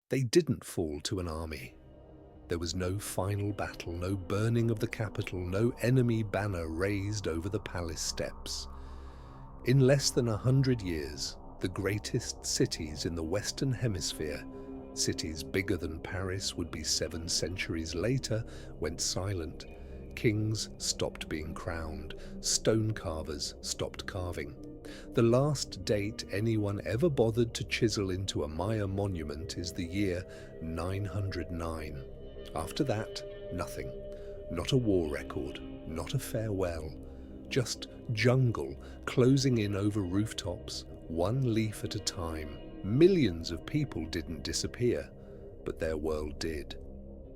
They didn't fall to an army. There was no final battle, no burning of the capital, no enemy banner raised over the palace steps. In less than 100 years, the greatest cities in the Western Hemisphere, cities bigger than Paris would be 7 centuries later, went silent. Kings stopped being crowned. Stone carvers stopped carving. The last date anyone ever bothered to chisel into a Maya monument is the year 909. After that, nothing. Not a war record, not a farewell. Just jungle closing in over rooftops, one leaf at a time. Millions of people didn't disappear, but their world did.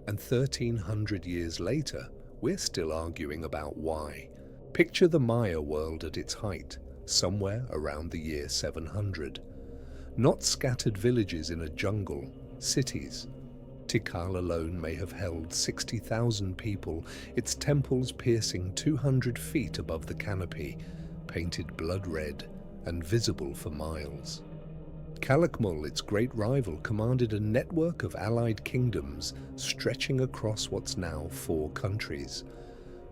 And 1300 years later, we're still arguing about why. Picture the Maya world at its height, somewhere around the year 700. Not scattered villages in a jungle, cities. Tikal alone may have held 60,000 people, its temples piercing 200 feet above the canopy, painted blood red and visible for miles. Calakmul, its great rival, commanded a network of allied kingdoms stretching across what's now 4 countries.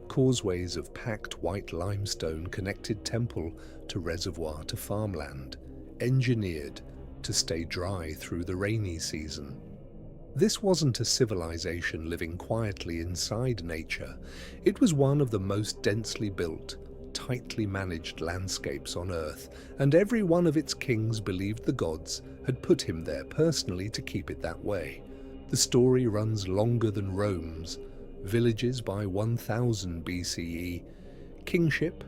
Causeways of packed white limestone connected temple to reservoir to farmland, engineered to stay dry through the rainy season. This wasn't a civilization living quietly inside nature. It was one of the most densely built, tightly managed landscapes on Earth, and every one of its kings believed the gods had put him there personally to keep it that way. The story runs longer than Rome's. Villages by 1000 BCE, kingship,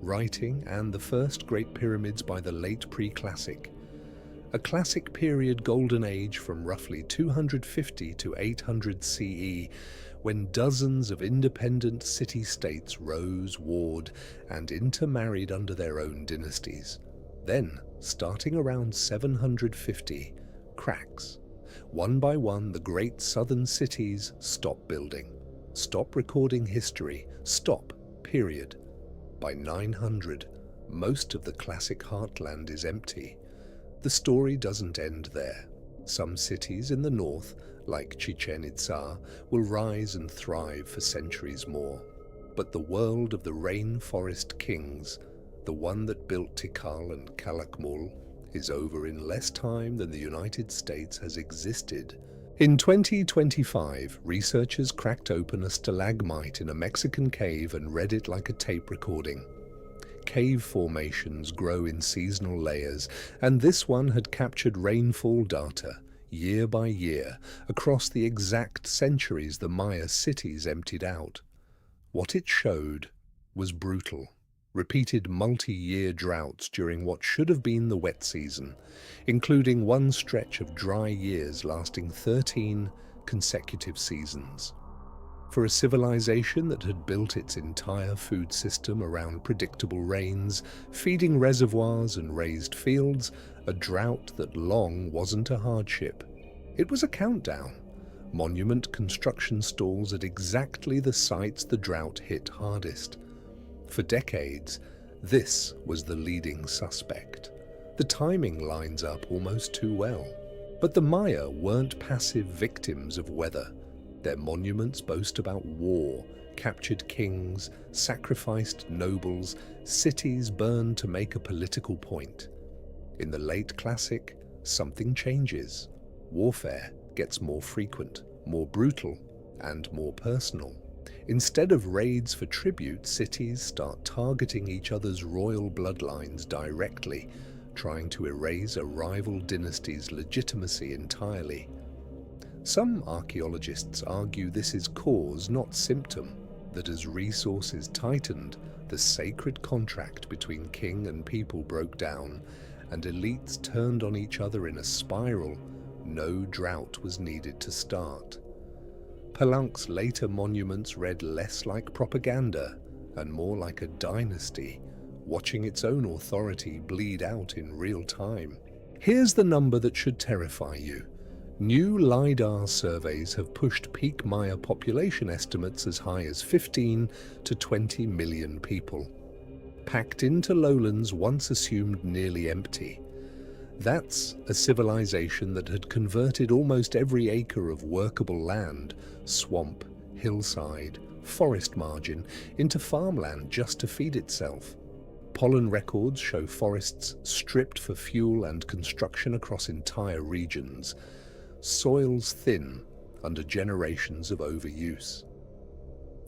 writing, and the first great pyramids by the late pre-classic. A classic period golden age from roughly 250 to 800 CE, when dozens of independent city-states rose, warred, and intermarried under their own dynasties. Then, starting around 750, cracks. One by one, the great southern cities stop building, stop recording history, stop, period. By 900, most of the classic heartland is empty. The story doesn't end there. Some cities in the north, like Chichen Itza, will rise and thrive for centuries more. But the world of the rainforest kings, the one that built Tikal and Calakmul, is over in less time than the United States has existed. In 2025, researchers cracked open a stalagmite in a Mexican cave and read it like a tape recording. Cave formations grow in seasonal layers, and this one had captured rainfall data, year by year, across the exact centuries the Maya cities emptied out. What it showed was brutal. Repeated multi-year droughts during what should have been the wet season, including one stretch of dry years lasting 13 consecutive seasons. For a civilization that had built its entire food system around predictable rains, feeding reservoirs and raised fields, a drought that long wasn't a hardship. It was a countdown. Monument construction stalls at exactly the sites the drought hit hardest. For decades, this was the leading suspect. The timing lines up almost too well. But the Maya weren't passive victims of weather. Their monuments boast about war, captured kings, sacrificed nobles, cities burned to make a political point. In the late classic, something changes. Warfare gets more frequent, more brutal, and more personal. Instead of raids for tribute, cities start targeting each other's royal bloodlines directly, trying to erase a rival dynasty's legitimacy entirely. Some archaeologists argue this is cause, not symptom, that as resources tightened, the sacred contract between king and people broke down, and elites turned on each other in a spiral. No drought was needed to start. Palenque's later monuments read less like propaganda and more like a dynasty, watching its own authority bleed out in real time. Here's the number that should terrify you. New LiDAR surveys have pushed peak Maya population estimates as high as 15 to 20 million people, packed into lowlands once assumed nearly empty. That's a civilization that had converted almost every acre of workable land, swamp, hillside, forest margin, into farmland just to feed itself. Pollen records show forests stripped for fuel and construction across entire regions, soils thin under generations of overuse.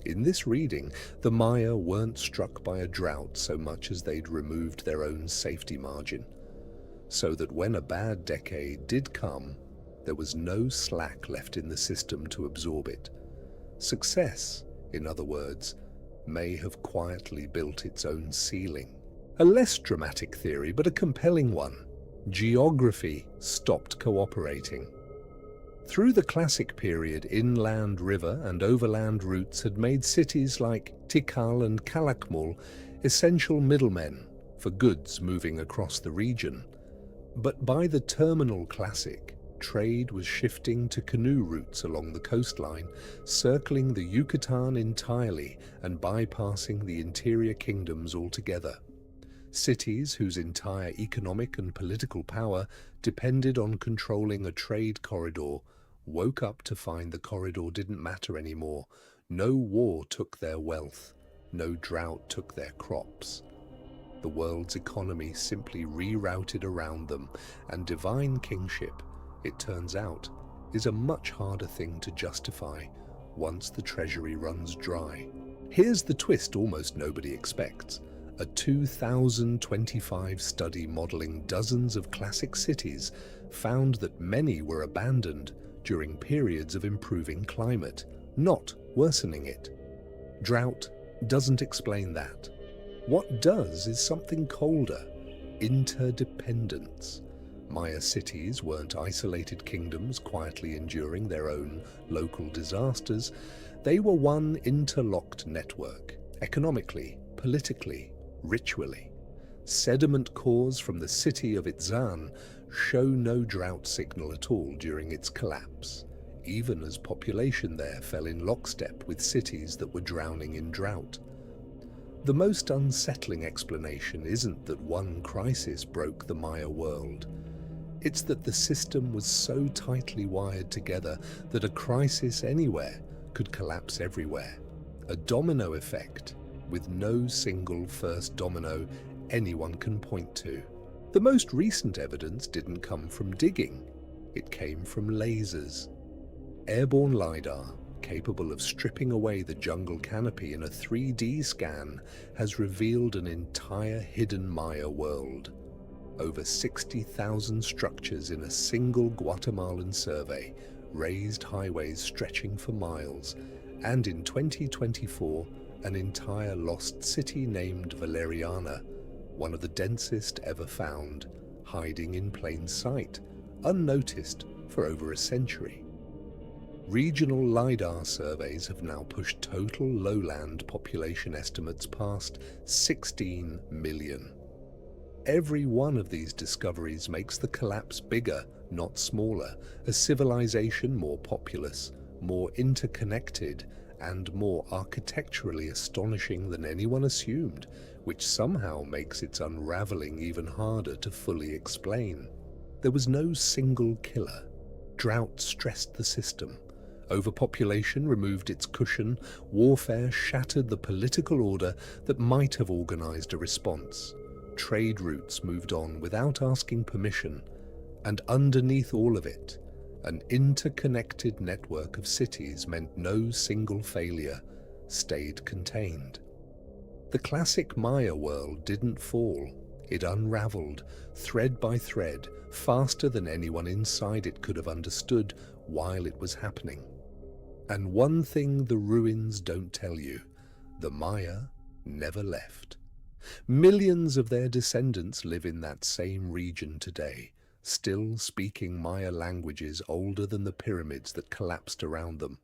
In this reading, the Maya weren't struck by a drought so much as they'd removed their own safety margin, so that when a bad decade did come, there was no slack left in the system to absorb it. Success, in other words, may have quietly built its own ceiling. A less dramatic theory, but a compelling one. Geography stopped cooperating. Through the classic period, inland river and overland routes had made cities like Tikal and Calakmul essential middlemen for goods moving across the region. But by the terminal classic, trade was shifting to canoe routes along the coastline, circling the Yucatan entirely and bypassing the interior kingdoms altogether. Cities whose entire economic and political power depended on controlling a trade corridor woke up to find the corridor didn't matter anymore. No war took their wealth, no drought took their crops. The world's economy simply rerouted around them, and divine kingship, it turns out, is a much harder thing to justify once the treasury runs dry. Here's the twist almost nobody expects. A 2025 study modeling dozens of classic cities found that many were abandoned during periods of improving climate, not worsening it. Drought doesn't explain that. What does is something colder: interdependence. Maya cities weren't isolated kingdoms quietly enduring their own local disasters. They were one interlocked network, economically, politically, ritually. Sediment cores from the city of Itzan show no drought signal at all during its collapse, even as population there fell in lockstep with cities that were drowning in drought. The most unsettling explanation isn't that one crisis broke the Maya world. It's that the system was so tightly wired together that a crisis anywhere could collapse everywhere. A domino effect with no single first domino anyone can point to. The most recent evidence didn't come from digging. It came from lasers. Airborne LiDAR, capable of stripping away the jungle canopy in a 3D scan, has revealed an entire hidden Maya world. Over 60,000 structures in a single Guatemalan survey, raised highways stretching for miles, and in 2024, an entire lost city named Valeriana, one of the densest ever found, hiding in plain sight, unnoticed for over a century. Regional LiDAR surveys have now pushed total lowland population estimates past 16 million. Every one of these discoveries makes the collapse bigger, not smaller, a civilization more populous, more interconnected, and more architecturally astonishing than anyone assumed, which somehow makes its unraveling even harder to fully explain. There was no single killer. Drought stressed the system. Overpopulation removed its cushion. Warfare shattered the political order that might have organized a response. Trade routes moved on without asking permission. And underneath all of it, an interconnected network of cities meant no single failure stayed contained. The classic Maya world didn't fall. It unraveled, thread by thread, faster than anyone inside it could have understood while it was happening. And one thing the ruins don't tell you: the Maya never left. Millions of their descendants live in that same region today, still speaking Maya languages older than the pyramids that collapsed around them.